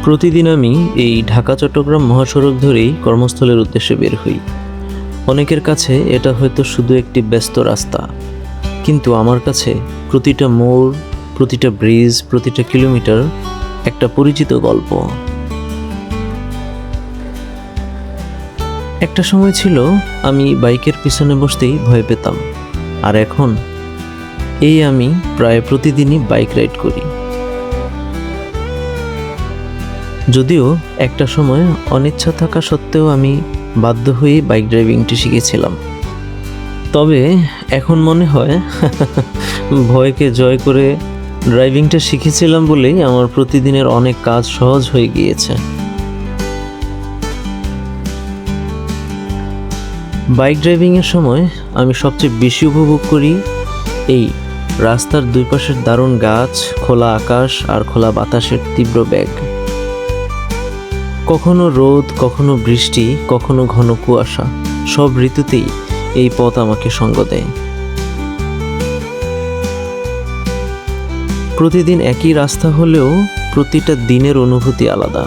প্রতিদিন আমি এই ঢাকা চট্টগ্রাম মহাসড়ক ধরেই কর্মস্থলের উদ্দেশ্যে বের হই। অনেকের কাছে এটা হয়তো শুধু একটি ব্যস্ত রাস্তা, কিন্তু আমার কাছে প্রতিটা মোড়, প্রতিটা ব্রিজ, প্রতিটা কিলোমিটার একটা পরিচিত গল্প। একটা সময় ছিল আমি বাইকের পিছনে বসতেই ভয় পেতাম, আর এখন আমি প্রায় প্রতিদিনই বাইক রাইড করি। যদিও একটা সময় অনিচ্ছা থাকা সত্ত্বেও আমি বাধ্য হয়ে বাইক ড্রাইভিংটি শিখেছিলাম, তবে এখন মনে হয় ভয়কে জয় করে ড্রাইভিংটা শিখেছিলাম বলেই আমার প্রতিদিনের অনেক কাজ সহজ হয়ে গিয়েছে। বাইক ড্রাইভিংয়ের সময় আমি সবচেয়ে বেশি উপভোগ করি এই রাস্তার দুই পাশের দারুণ গাছ, খোলা আকাশ আর খোলা বাতাসের তীব্র বেগ। কখনো রোদ, কখনো বৃষ্টি, কখনো ঘন কুয়াশা, সব ঋতুতেই এই পথ আমাকে সঙ্গ দেয়। প্রতিদিন একই রাস্তা হলেও প্রতিটা দিনের অনুভূতি আলাদা।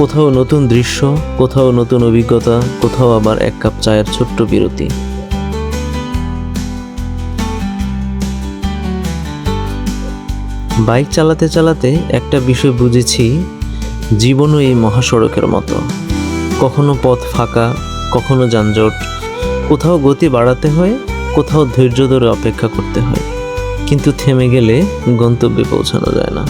কোথাও নতুন দৃশ্য, কোথাও নতুন অভিজ্ঞতা, কোথাও আবার এক কাপ চায়ের ছোট্ট বিরতি। বাইক চালাতে চালাতে একটা বিষয় বুঝেছি, জীবনও এই মহাসড়কের মতো। কখনো পথ ফাঁকা, কখনো যানজট, কোথাও গতি বাড়াতে হয়, কোথাও ধৈর্য ধরে অপেক্ষা করতে হয়, কিন্তু থেমে গেলে গন্তব্যে পৌঁছানো যায় না।